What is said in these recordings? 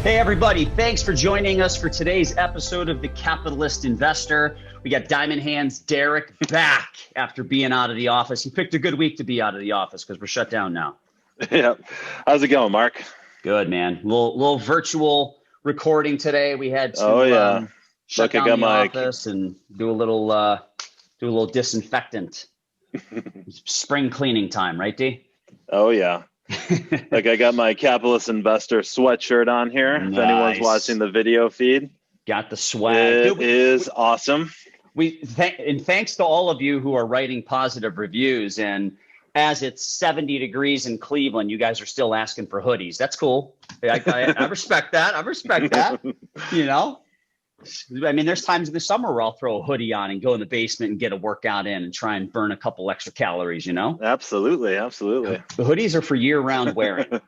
Hey, everybody. Thanks for joining us for today's episode of The Capitalist Investor. We got Diamond Hands Derek back after being out of the office. He picked a good week to be out of the office because we're shut down now. Yeah. How's it going, Mark? Good, man. Little virtual recording today. We had to shut down the office and do a little disinfectant. Spring cleaning time, right, D? Oh, yeah. Like I got my Capitalist Investor sweatshirt on here. Nice. If anyone's watching the video feed. Got the swag. It is awesome. Thanks to all of you who are writing positive reviews. And as it's 70 degrees in Cleveland, you guys are still asking for hoodies. That's cool. I respect that. I respect that. You know, I mean, there's times in the summer where I'll throw a hoodie on and go in the basement and get a workout in and try and burn a couple extra calories, you know? Absolutely. The hoodies are for year-round wearing.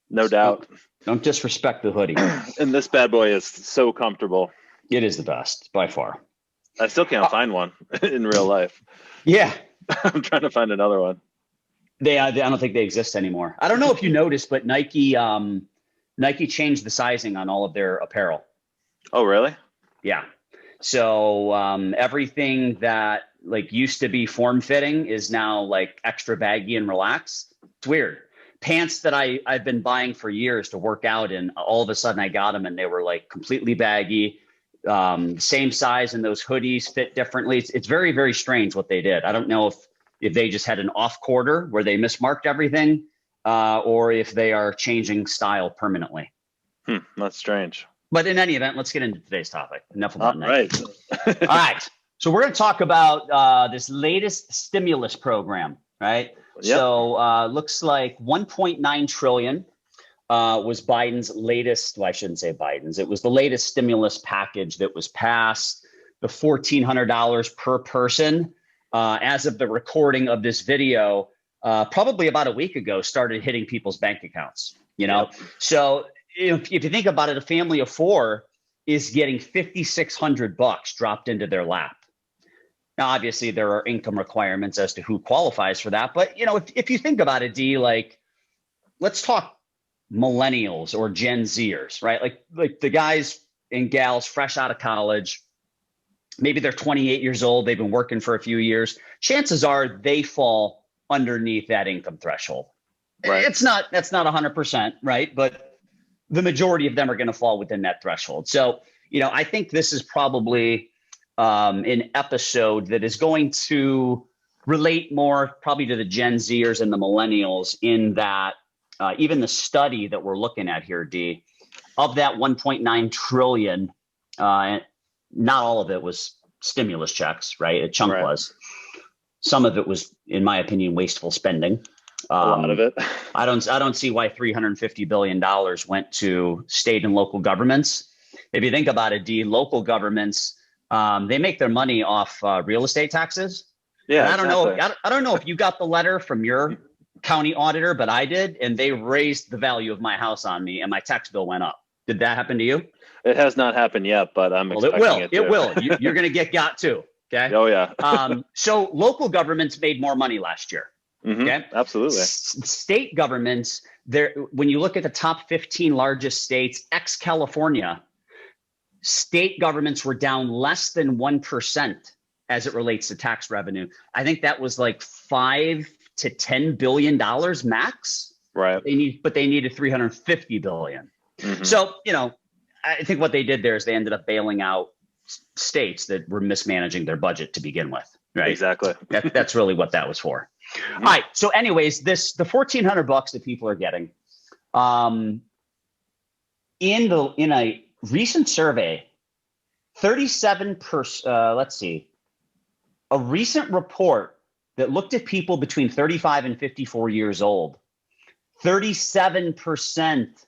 No doubt. Don't disrespect the hoodie. And this bad boy is so comfortable. It is the best, by far. I still can't find one in real life. Yeah. I'm trying to find another one. I don't think they exist anymore. I don't know if you noticed, but Nike changed the sizing on all of their apparel. Oh, really? Yeah. So everything that like used to be form-fitting is now like extra baggy and relaxed. It's weird. Pants that I've been buying for years to work out in, all of a sudden I got them and they were like completely baggy, same size, and those hoodies fit differently. It's very, very strange what they did. I don't know if they just had an off quarter where they mismarked everything or if they are changing style permanently. That's strange. But in any event, let's get into today's topic. Enough about that. Right. All right. So we're going to talk about this latest stimulus program, right? Yep. So looks like 1.9 trillion was Biden's latest. Well, I shouldn't say Biden's. It was the latest stimulus package that was passed. The $1,400 per person, as of the recording of this video, probably about a week ago, started hitting people's bank accounts. You know, so. If you think about it, a family of four is getting $5,600 dropped into their lap. Now, obviously, there are income requirements as to who qualifies for that. But, you know, if you think about it, D, like, let's talk millennials or Gen Zers, right? Like the guys and gals fresh out of college, maybe they're 28 years old. They've been working for a few years. Chances are they fall underneath that income threshold. Right. That's not 100%, right? But the majority of them are going to fall within that threshold. So, you know, I think this is probably an episode that is going to relate more probably to the Gen Zers and the millennials in that even the study that we're looking at here, D, of that 1.9 trillion, not all of it was stimulus checks, right? A chunk was. Some of it was, in my opinion, wasteful spending. A lot of it. I don't see why $350 billion went to state and local governments. If you think about it, D, local governments, they make their money off real estate taxes. Yeah, and I don't know if you got the letter from your county auditor, but I did, and they raised the value of my house on me, and my tax bill went up. Did that happen to you? It has not happened yet, but I'm expecting it to. It will. You're going to get too. Okay. Oh yeah. So local governments made more money last year. Okay. Absolutely. State governments, when you look at the top 15 largest states, ex-California, state governments were down less than 1% as it relates to tax revenue. I think that was like $5 to $10 billion max. Right. But they needed $350 billion. So, you know, I think what they did there is they ended up bailing out states that were mismanaging their budget to begin with. Right. Exactly. That's really what that was for. All right. So anyways, the $1,400 that people are getting, in a recent survey, 37%, let's see, a recent report that looked at people between 35 and 54 years old, 37%,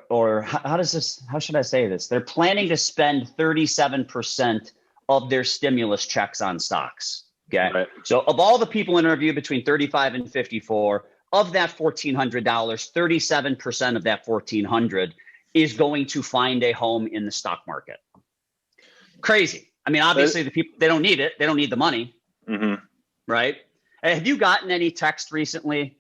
or how should I say this? They're planning to spend 37% of their stimulus checks on stocks. Okay. Right. So of all the people interviewed between 35 and 54, of that $1,400, 37% of that $1,400 is going to find a home in the stock market. Crazy. I mean, obviously the people, they don't need it. They don't need the money. Right. Have you gotten any text recently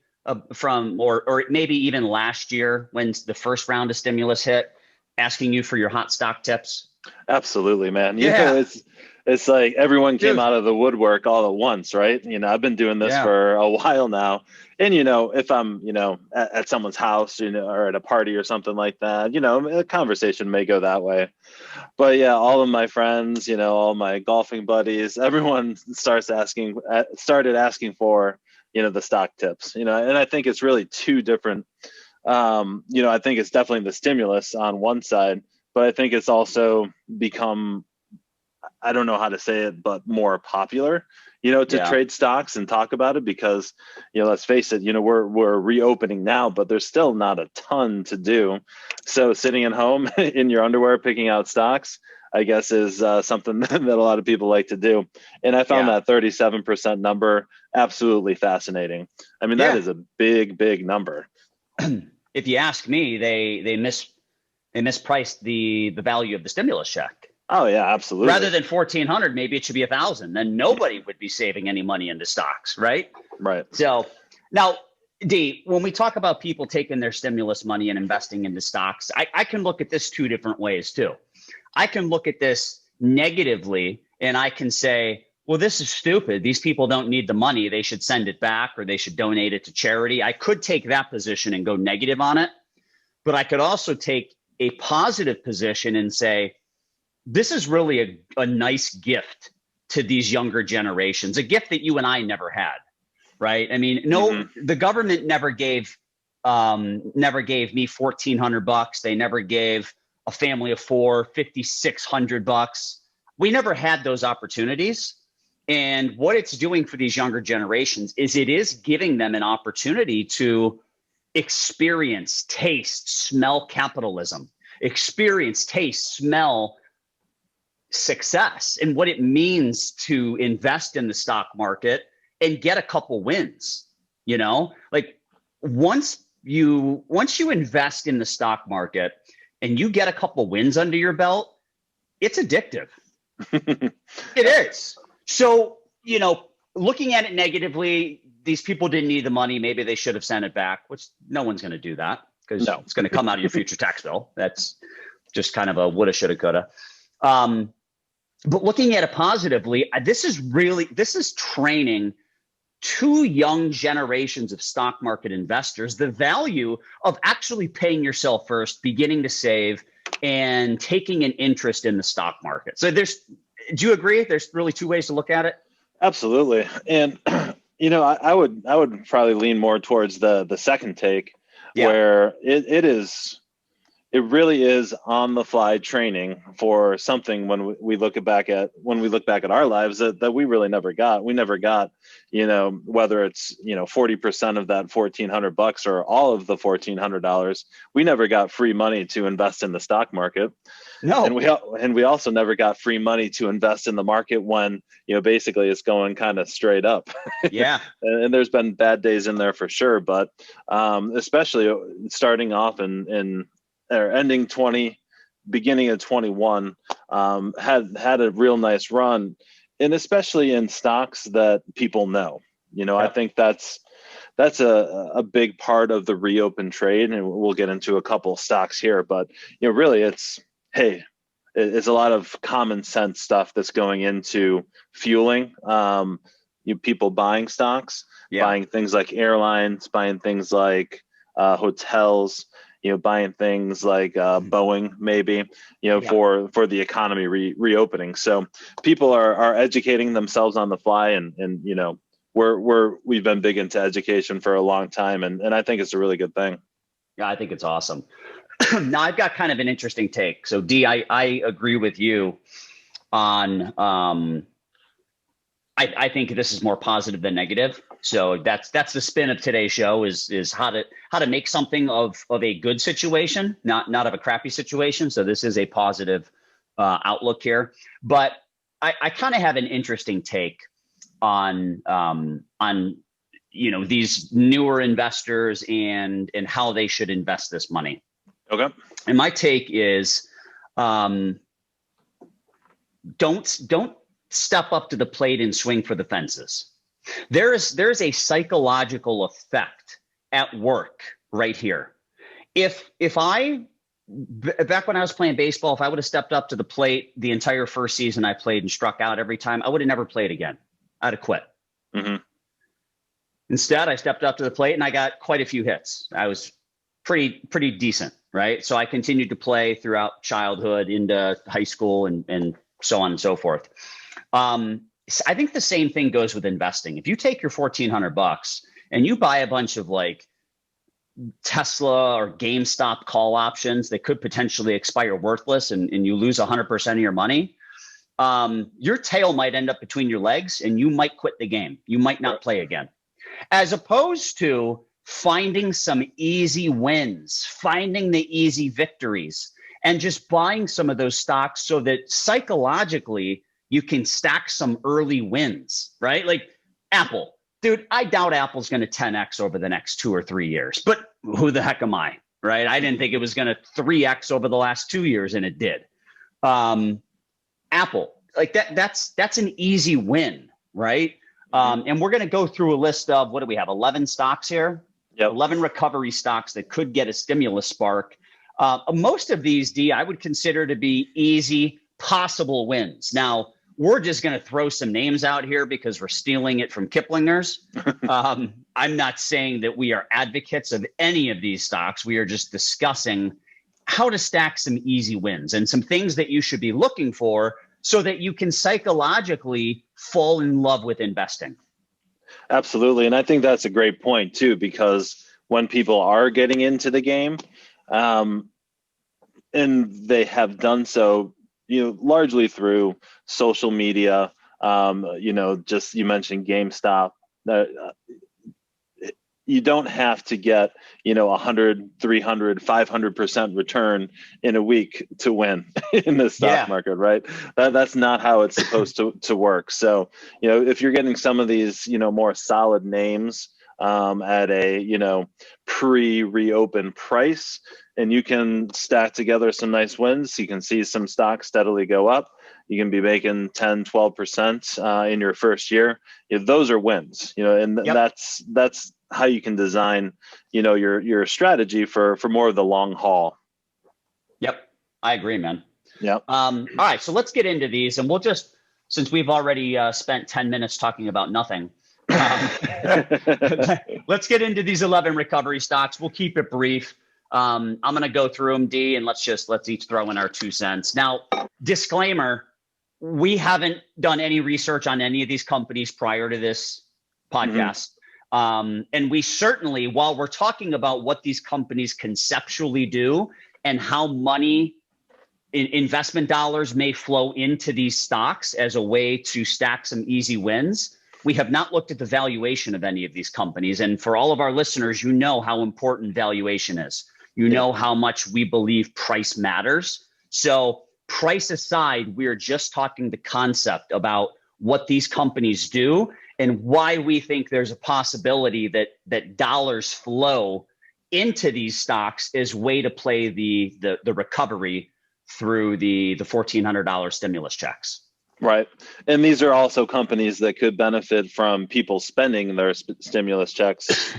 from, or maybe even last year when the first round of stimulus hit, asking you for your hot stock tips? Absolutely, man. You Yeah. know, it's like everyone came Dude. out of the woodwork all at once, right? You know, I've been doing this Yeah. for a while now. And, you know, if I'm, you know, at someone's house, you know, or at a party or something like that, you know, a conversation may go that way. But yeah, all of my friends, you know, all my golfing buddies, everyone started asking for, you know, the stock tips, you know, and I think it's really two different, you know, I think it's definitely the stimulus on one side, but I think it's also become, I don't know how to say it, but more popular, you know, to trade stocks and talk about it because, you know, let's face it, you know, we're reopening now, but there's still not a ton to do. So sitting at home in your underwear picking out stocks, I guess, is something that a lot of people like to do. And I found that 37% number absolutely fascinating. I mean, that is a big, big number. If you ask me, they mispriced the value of the stimulus check. Oh yeah, absolutely. Rather than 1,400, maybe it should be 1,000. Then nobody would be saving any money into stocks, right? Right. So now, D, when we talk about people taking their stimulus money and investing into stocks, I can look at this two different ways too. I can look at this negatively and I can say, well, this is stupid. These people don't need the money. They should send it back or they should donate it to charity. I could take that position and go negative on it, but I could also take a positive position and say, this is really a nice gift to these younger generations, a gift that you and I never had, right? I mean, the government never gave me $1,400. They never gave a family of four $5,600. We never had those opportunities. And what it's doing for these younger generations is it is giving them an opportunity to experience, taste, smell capitalism, experience, taste, smell success and what it means to invest in the stock market and get a couple wins. You know, like once you invest in the stock market and you get a couple wins under your belt, it's addictive. It is. So, you know, looking at it negatively, these people didn't need the money. Maybe they should have sent it back, which no one's going to do that because it's going to come out of your future tax bill. That's just kind of a woulda, shoulda, coulda. But looking at it positively, this is training two young generations of stock market investors the value of actually paying yourself first, beginning to save, and taking an interest in the stock market. So do you agree? There's really two ways to look at it. Absolutely. And, you know, I would probably lean more towards the second take where it really is on the fly training for something when we look back at our lives that we really never got. We never got, you know, whether it's, you know, 40% of that $1,400 or all of the $1,400, we never got free money to invest in the stock market. No. And we also never got free money to invest in the market when, you know, basically it's going kind of straight up. Yeah. And there's been bad days in there for sure, but especially starting off or ending 20, beginning of 21, had a real nice run, and especially in stocks that people know. You know, I think that's a big part of the reopen trade, and we'll get into a couple stocks here. But you know, really, it's a lot of common sense stuff that's going into fueling people buying stocks, buying things like airlines, buying things like hotels. You know, buying things like Boeing, maybe, you know, for the economy reopening. So people are educating themselves on the fly, and you know, we've been big into education for a long time, and I think it's a really good thing. Yeah, I think it's awesome. Now I've got kind of an interesting take. So D, I agree with you on. I think this is more positive than negative. So that's the spin of today's show is how to make something of a good situation, not of a crappy situation. So this is a positive outlook here. But I kind of have an interesting take on you know, these newer investors and how they should invest this money. Okay. And my take is don't step up to the plate and swing for the fences. There's a psychological effect at work right here. If I back when I was playing baseball, if I would have stepped up to the plate the entire first season I played and struck out every time, I would have never played again. I'd have quit. Mm-hmm. Instead, I stepped up to the plate and I got quite a few hits. I was pretty decent, right? So I continued to play throughout childhood into high school and so on and so forth. I think the same thing goes with investing. If you take your $1,400 and you buy a bunch of like Tesla or GameStop call options that could potentially expire worthless and you lose 100% of your money, your tail might end up between your legs and you might quit the game. You might not play again. As opposed to finding some easy wins, finding the easy victories, and just buying some of those stocks so that psychologically you can stack some early wins, right? Like Apple. Dude, I doubt Apple's going to 10x over the next 2 or 3 years, but who the heck am I, right? I didn't think it was going to 3x over the last 2 years, and it did. Apple, like that's an easy win, right? And we're going to go through a list of, what do we have, 11 stocks here? Yep. 11 recovery stocks that could get a stimulus spark. Most of these, D, I would consider to be easy, possible wins. Now, we're just going to throw some names out here because we're stealing it from Kiplinger's. I'm not saying that we are advocates of any of these stocks. We are just discussing how to stack some easy wins and some things that you should be looking for so that you can psychologically fall in love with investing. Absolutely. And I think that's a great point too, because when people are getting into the game, and they have done so, largely through social media, just you mentioned GameStop, you don't have to get, 100, 300, 500% return in a week to win in the stock market, right? That's not how it's supposed to work. So, if you're getting some of these, more solid names at a, pre-reopen price, and you can stack together some nice wins, you can see some stocks steadily go up. You can be making 10, 12% in your first year. Those are wins, and that's how you can design, your strategy for more of the long haul. Yep. I agree, man. Yep. All right. So let's get into these, and we'll just, since we've already spent 10 minutes talking about nothing, let's get into these 11 recovery stocks. We'll keep it brief. I'm going to go through them, D, and let's each throw in our 2 cents. Now, disclaimer, we haven't done any research on any of these companies prior to this podcast. And we certainly, while we're talking about what these companies conceptually do and how money, investment dollars may flow into these stocks as a way to stack some easy wins, we have not looked at the valuation of any of these companies. And for all of our listeners, how important valuation is. How much we believe price matters. So price aside, we're just talking the concept about what these companies do and why we think there's a possibility that dollars flow into these stocks as way to play the recovery through the $1,400 stimulus checks. Right. And these are also companies that could benefit from people spending their stimulus checks,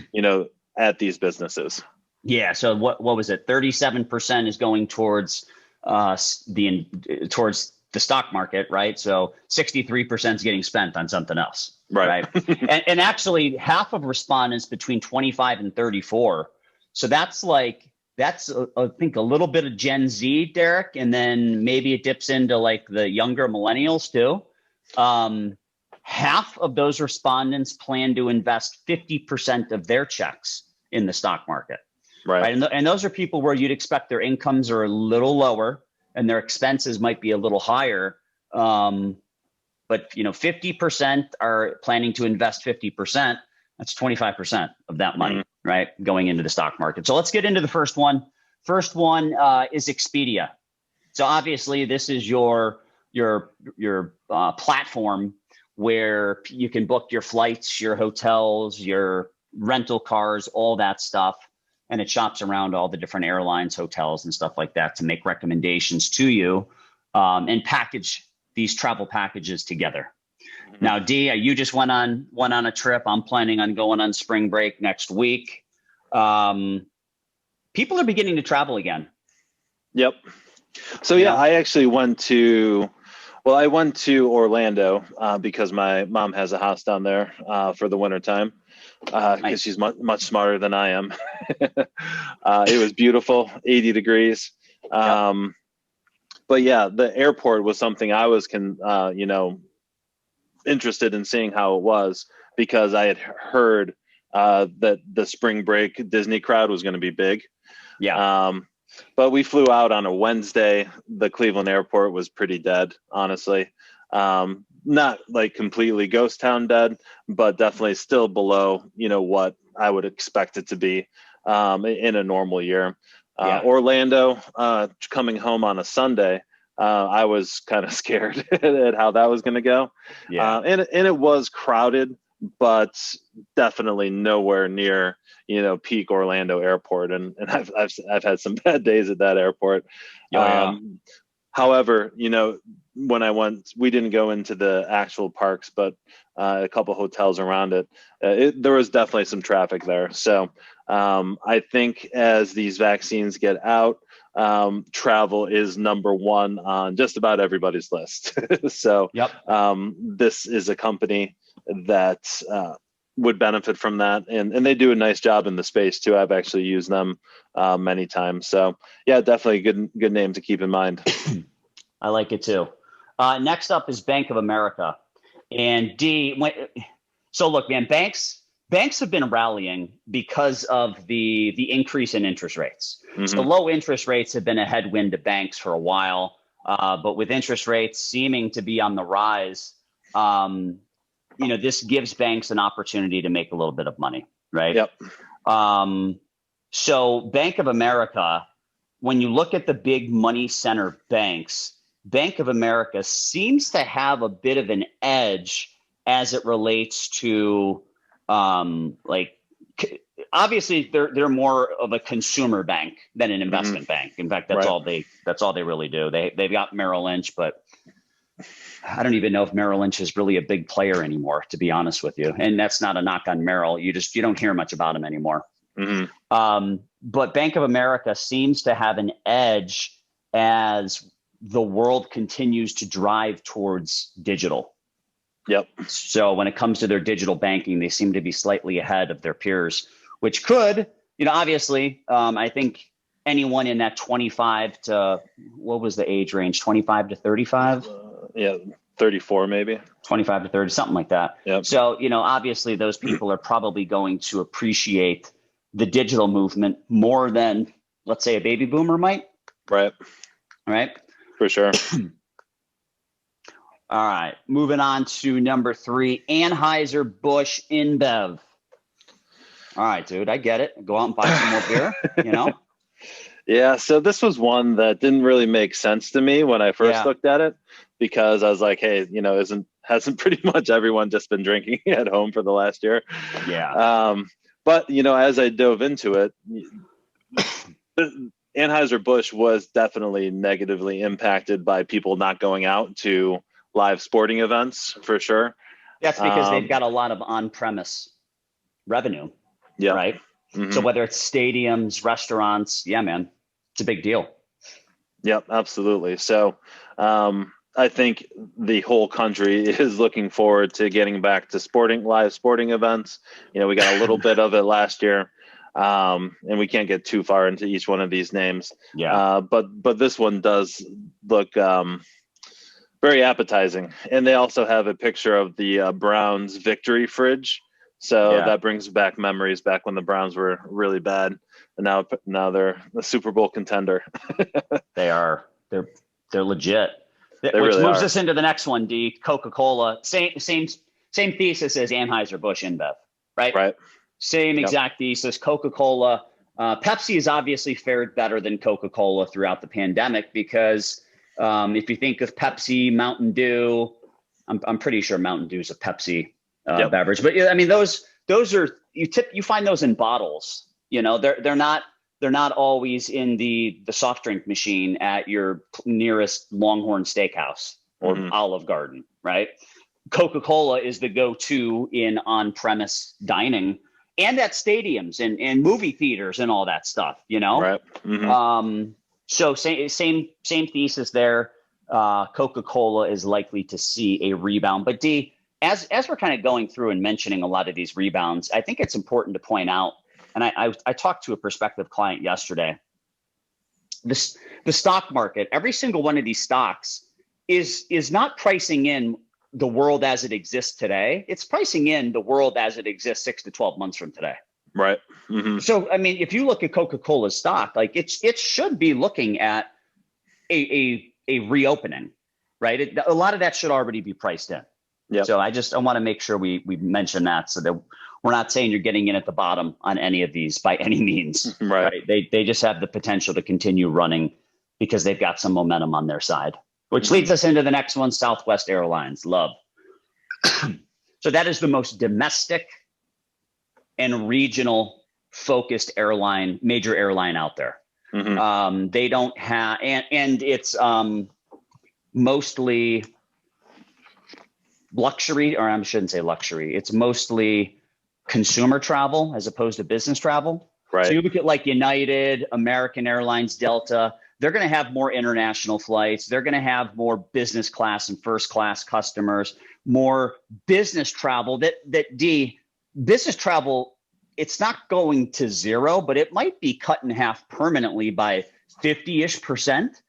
at these businesses. Yeah. So what was it? 37% is going towards towards the stock market, right? So 63% is getting spent on something else, right? and actually, half of respondents between 25 and 34. So that's I think a little bit of Gen Z, Derek, and then maybe it dips into like the younger millennials too. Half of those respondents plan to invest 50% of their checks in the stock market. Right. And those are people where you'd expect their incomes are a little lower and their expenses might be a little higher. But 50% are planning to invest 50%. That's 25% of that money, right, going into the stock market. So let's get into the first one. First one is Expedia. So obviously this is your platform where you can book your flights, your hotels, your rental cars, all that stuff. And it shops around all the different airlines, hotels, and stuff like that to make recommendations to you and package these travel packages together. Now, D, you just went on a trip. I'm planning on going on spring break next week. People are beginning to travel again. Yep. So You yeah, know? I went to Orlando because my mom has a house down there for the wintertime because Nice. she's much smarter than I am. It was beautiful, 80 degrees. Yep. But yeah, the airport was something I was interested in seeing how it was because I had heard that the spring break Disney crowd was going to be big. Yeah. But we flew out on a Wednesday. The Cleveland airport was pretty dead, honestly. Not like completely ghost town dead, but definitely still below, what I would expect it to be in a normal year. Yeah. Orlando, coming home on a Sunday, I was kind of scared at how that was going to go. Yeah. And it was crowded, but definitely nowhere near peak Orlando airport, and I've had some bad days at that airport. Oh, yeah. However, when I went, we didn't go into the actual parks, but a couple hotels around it. There was definitely some traffic there. So I think as these vaccines get out, travel is number one on just about everybody's list. So Yep. this is a company that would benefit from that, and they do a nice job in the space too. I've actually used them many times. So yeah, definitely a good name to keep in mind. I like it too. Next up is Bank of America. And so look, man, banks have been rallying because of the increase in interest rates. So Mm-hmm. low interest rates have been a headwind to banks for a while, but with interest rates seeming to be on the rise, this gives banks an opportunity to make a little bit of money, right? Yep. So Bank of America, when you look at the big money center banks, Bank of America seems to have a bit of an edge as it relates to obviously they're more of a consumer bank than an investment bank. In fact, that's all they really do. They've got Merrill Lynch, but I don't even know if Merrill Lynch is really a big player anymore, to be honest with you. And that's not a knock on Merrill. You don't hear much about him anymore. Mm-hmm. But Bank of America seems to have an edge as the world continues to drive towards digital. Yep. So when it comes to their digital banking, they seem to be slightly ahead of their peers, which could, obviously, I think anyone in that 25 to, what was the age range? 25 to 35? Yeah. 34 maybe. 25 to 30, something like that. Yep. So, obviously those people are probably going to appreciate the digital movement more than, let's say, a baby boomer might. Right. For sure. All right. Moving on to number 3, Anheuser-Busch InBev. All right, dude, I get it. Go out and buy some more beer, Yeah, so this was one that didn't really make sense to me when I first looked at it, because I was like, hey, hasn't pretty much everyone just been drinking at home for the last year? Yeah. But, as I dove into it, Anheuser-Busch was definitely negatively impacted by people not going out to live sporting events, for sure. That's because they've got a lot of on-premise revenue, right? Mm-hmm. So whether it's stadiums, restaurants, yeah, man, it's a big deal. Yep, absolutely. So I think the whole country is looking forward to getting back to live sporting events. We got a little bit of it last year, and we can't get too far into each one of these names. Yeah. But this one does look very appetizing, and they also have a picture of the Browns victory fridge. So that brings back memories back when the Browns were really bad, and now they're a Super Bowl contender. They are. They're legit. They Which really moves are. us into the next one, D. Coca-Cola. Same thesis as Anheuser-Busch InBev, right? Right. Same exact thesis. Coca-Cola. Pepsi has obviously fared better than Coca-Cola throughout the pandemic you if you think of Pepsi, Mountain Dew, I'm pretty sure Mountain Dew is a Pepsi beverage. But I mean, those are you find those in bottles. They're not always in the soft drink machine at your nearest Longhorn Steakhouse or Olive Garden, right? Coca-Cola is the go-to in on-premise dining and at stadiums and movie theaters and all that stuff, Right. Mm-hmm. So same thesis there. Coca-Cola is likely to see a rebound. But D, as we're kind of going through and mentioning a lot of these rebounds, I think it's important to point out, and I talked to a prospective client yesterday. The stock market, every single one of these stocks is not pricing in the world as it exists today. It's pricing in the world as it exists 6 to 12 months from today. Right. Mm-hmm. So, I mean, if you look at Coca-Cola's stock, like it should be looking at a reopening, right? A lot of that should already be priced in. Yep. So I want to make sure we mention that, so that we're not saying you're getting in at the bottom on any of these by any means. Right. They just have the potential to continue running because they've got some momentum on their side, which leads us into the next one, Southwest Airlines. Love. So that is the most domestic and regional focused major airline out there. Mm-hmm. They don't have, and it's mostly luxury, or I shouldn't say luxury. It's mostly consumer travel as opposed to business travel. Right. So you look at like United, American Airlines, Delta, they're going to have more international flights. They're going to have more business class and first class customers, more business travel business travel, it's not going to zero, but it might be cut in half permanently by 50-ish%.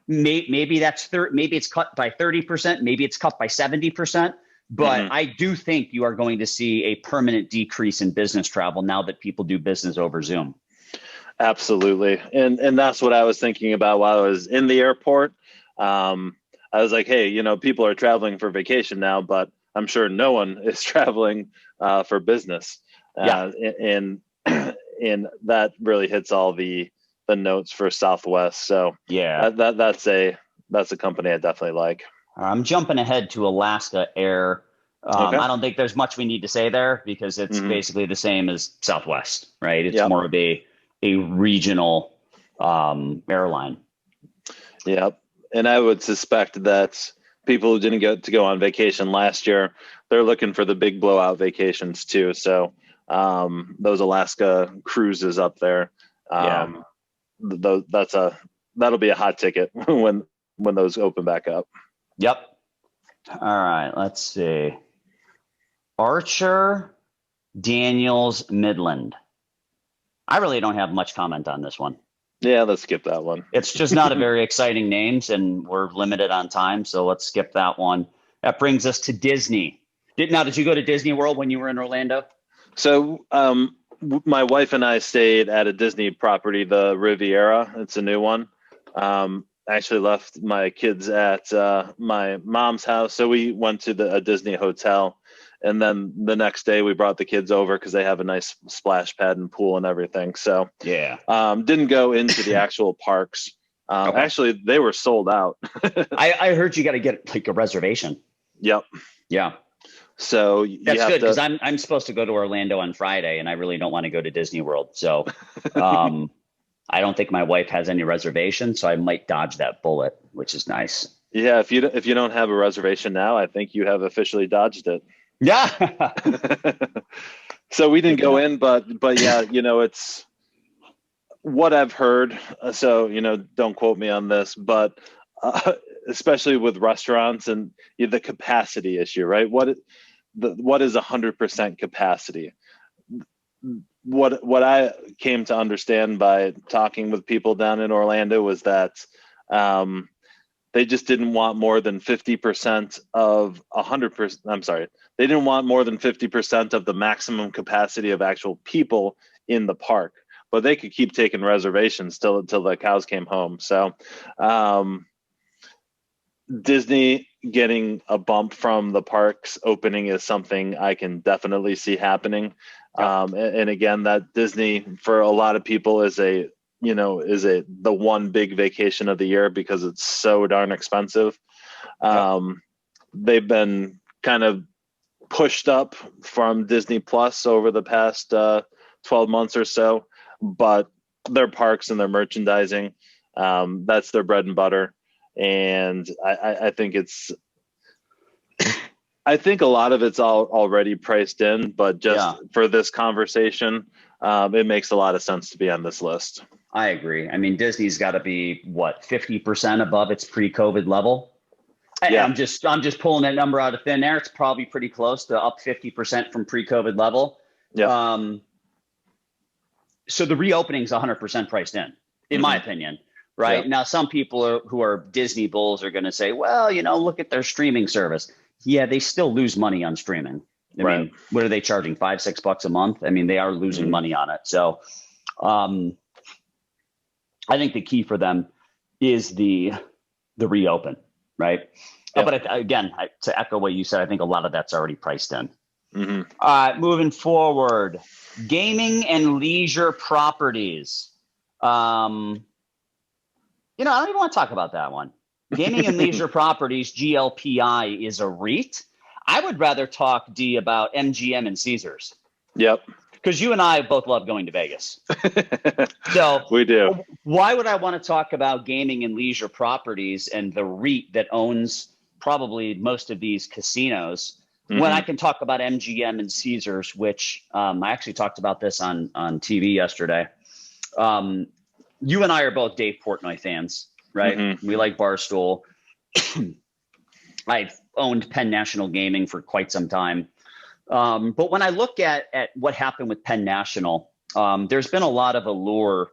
Maybe it's cut by 30%. Maybe it's cut by 70%. But I do think you are going to see a permanent decrease in business travel now that people do business over Zoom. Absolutely. And that's what I was thinking about while I was in the airport. I was like, hey, people are traveling for vacation now, but I'm sure no one is traveling for business. Yeah. And that really hits all the notes for Southwest. So yeah, that's a company I definitely like. I'm jumping ahead to Alaska Air. Okay. I don't think there's much we need to say there because it's basically the same as Southwest, right? It's more of a regional airline. Yep. And I would suspect that people who didn't get to go on vacation last year, they're looking for the big blowout vacations too. So those Alaska cruises up there, that'll be a hot ticket when those open back up. Yep. All right. Let's see. Archer, Daniels, Midland. I really don't have much comment on this one. Yeah, let's skip that one. It's just not a very exciting names, and we're limited on time, so let's skip that one. That brings us to Disney. Did you go to Disney World when you were in Orlando? So my wife and I stayed at a Disney property, the Riviera. It's a new one. I actually left my kids at my mom's house, so we went to a Disney hotel. And then the next day we brought the kids over because they have a nice splash pad and pool and everything. So didn't go into the actual parks. Okay. Actually, they were sold out. I heard you got to get like a reservation. Yep. Yeah. So that's good because I'm supposed to go to Orlando on Friday, and I really don't want to go to Disney World. So I don't think my wife has any reservations, so I might dodge that bullet, which is nice. Yeah, if you don't have a reservation now, I think you have officially dodged it. Yeah. So we didn't go in, but yeah, it's what I've heard. So, don't quote me on this, but especially with restaurants and the capacity issue, right? What is 100% capacity? What I came to understand by talking with people down in Orlando was that they just didn't want more than 50% of 100%. I'm sorry. They didn't want more than 50% of the maximum capacity of actual people in the park, but they could keep taking reservations till the cows came home. So Disney getting a bump from the parks opening is something I can definitely see happening. And again, that Disney for a lot of people is the one big vacation of the year because it's so darn expensive. They've been kind of pushed up from Disney Plus over the past 12 months or so, but their parks and their merchandising, that's their bread and butter. And I think a lot of it's already priced in, but just for this conversation, it makes a lot of sense to be on this list. I agree. I mean, Disney's got to be what, 50% above its pre-COVID level. Yeah. I'm just pulling that number out of thin air. It's probably pretty close to up 50% from pre-COVID level. Yeah. So the reopening is 100% priced in my opinion. Right. Yep. Now, some people who are Disney bulls are going to say, well, look at their streaming service. Yeah, they still lose money on streaming. I mean, what are they charging? $5-6 a month? I mean, they are losing money on it. So I think the key for them is the reopen. Right. Yep. But again, to echo what you said, I think a lot of that's already priced in. Mm-hmm. Moving forward, gaming and leisure properties. I don't even want to talk about that one. Gaming and leisure properties, GLPI, is a REIT. I would rather talk, D, about MGM and Caesars. Yep. Because you and I both love going to Vegas. So we do. Why would I want to talk about gaming and leisure properties and the REIT that owns probably most of these casinos when I can talk about MGM and Caesars, which I actually talked about this on TV yesterday. You and I are both Dave Portnoy fans, right? We like Barstool. I've owned Penn National Gaming for quite some time. But when I look at what happened with Penn National, there's been a lot of allure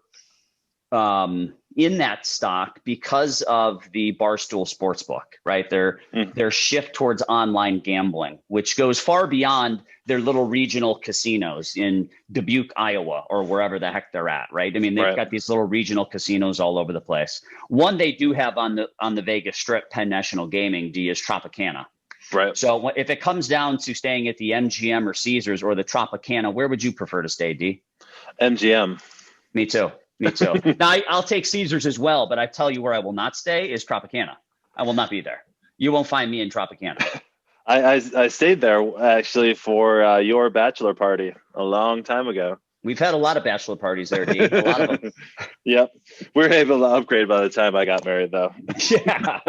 in that stock because of the Barstool Sportsbook, right? Their shift towards online gambling, which goes far beyond their little regional casinos in Dubuque, Iowa, or wherever the heck they're at, right? I mean, they've got these little regional casinos all over the place. One they do have on the Vegas Strip, Penn National Gaming, D, is Tropicana. Right. So if it comes down to staying at the MGM or Caesars or the Tropicana, where would you prefer to stay, D? MGM. Me too. Now, I'll take Caesars as well, but I tell you where I will not stay is Tropicana. I will not be there. You won't find me in Tropicana. I stayed there actually for your bachelor party a long time ago. We've had a lot of bachelor parties there, D. A lot of them. Yep. We were able to upgrade by the time I got married, though. Yeah.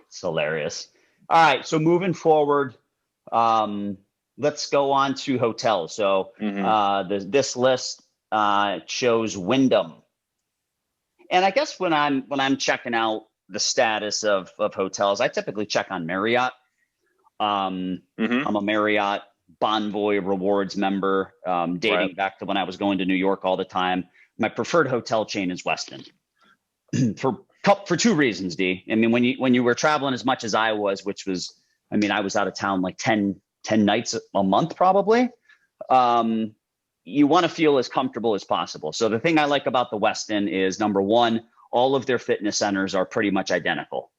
It's hilarious. All right. So moving forward, let's go on to hotels. So this list shows Wyndham. And I guess when I'm checking out the status of hotels, I typically check on Marriott. I'm a Marriott Bonvoy Rewards member, dating back to when I was going to New York all the time. My preferred hotel chain is Westin for two reasons, D. I mean, when you were traveling as much as I was, I was out of town like 10 nights a month probably. You want to feel as comfortable as possible. So the thing I like about the Westin is, number one, all of their fitness centers are pretty much identical.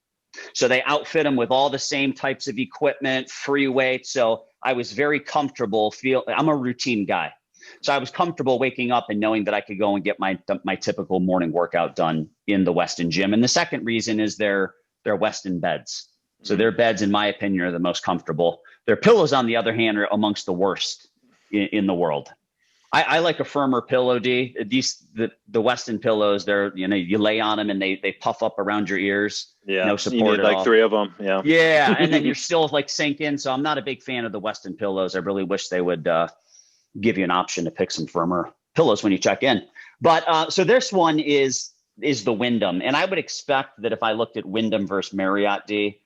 So they outfit them with all the same types of equipment, free weights. So I was very comfortable. I'm a routine guy. So I was comfortable waking up and knowing that I could go and get my typical morning workout done in the Westin gym. And the second reason is their Westin beds. So their beds, in my opinion, are the most comfortable. Their pillows, on the other hand, are amongst the worst in the world. I like a firmer pillow, D. The Westin pillows, you lay on them and they puff up around your ears. Yeah, no support. You need like 3 of them. Yeah. Yeah, and then you're still like sink in. So I'm not a big fan of the Westin pillows. I really wish they would give you an option to pick some firmer pillows when you check in. But so this one is the Wyndham, and I would expect that if I looked at Wyndham versus Marriott, D,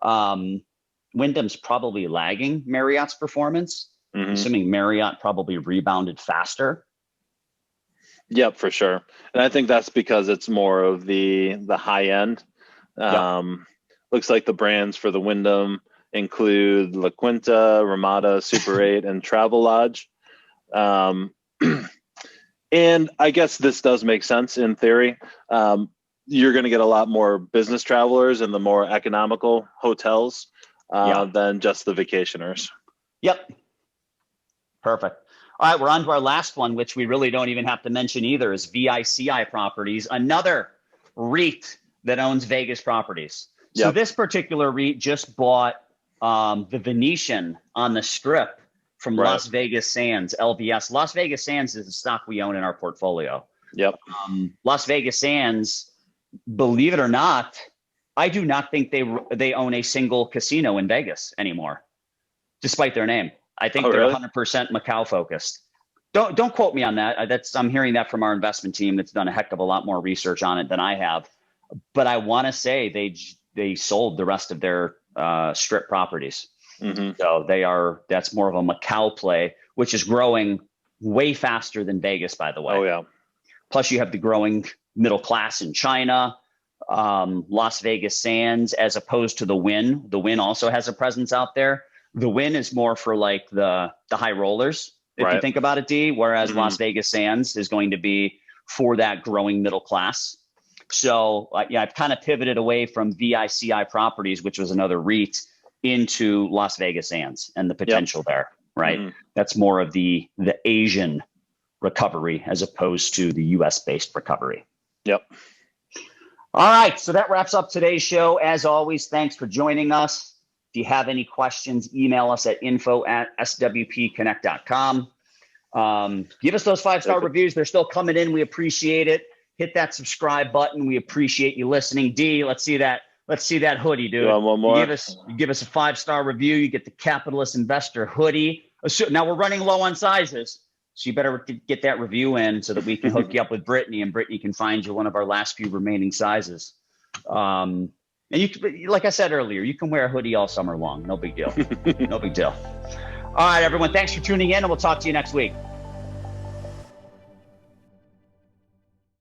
Wyndham's probably lagging Marriott's performance. Assuming Marriott probably rebounded faster. Yep, for sure. And I think that's because it's more of the high end. Looks like the brands for the Wyndham include La Quinta, Ramada, Super 8, and Travel Lodge. And I guess this does make sense in theory. You're going to get a lot more business travelers in the more economical hotels than just the vacationers. Yep. Perfect. All right, we're on to our last one, which we really don't even have to mention either, is VICI Properties, another REIT that owns Vegas properties. So this particular REIT just bought the Venetian on the Strip from Las Vegas Sands, LVS. Las Vegas Sands is a stock we own in our portfolio. Yep. Las Vegas Sands, believe it or not, I do not think they own a single casino in Vegas anymore, despite their name. I think they're really? 100% Macau focused. Don't quote me on that. I'm hearing that from our investment team that's done a heck of a lot more research on it than I have. But I want to say they sold the rest of their strip properties. Mm-hmm. So that's more of a Macau play, which is growing way faster than Vegas, by the way. Oh yeah. Plus, you have the growing middle class in China, Las Vegas Sands, as opposed to the Wynn. The Wynn also has a presence out there. The Wynn is more for like the high rollers, if you think about it, D, whereas Las Vegas Sands is going to be for that growing middle class. So yeah, I've kind of pivoted away from VICI properties, which was another REIT, into Las Vegas Sands and the potential there, right? Mm-hmm. That's more of the Asian recovery as opposed to the US based recovery. Yep. All right. So that wraps up today's show. As always, thanks for joining us. If you have any questions, email us at info@swpconnect.com. Give us those 5-star reviews. They're still coming in. We appreciate it. Hit that subscribe button. We appreciate you listening. D, let's see that hoodie, dude. You want one more? You give us a 5-star review. You get the Capitalist Investor hoodie. Now we're running low on sizes, so you better get that review in so that we can hook you up with Brittany, and Brittany can find you one of our last few remaining sizes. And you, like I said earlier, you can wear a hoodie all summer long. No big deal. No big deal. All right, everyone. Thanks for tuning in, and we'll talk to you next week.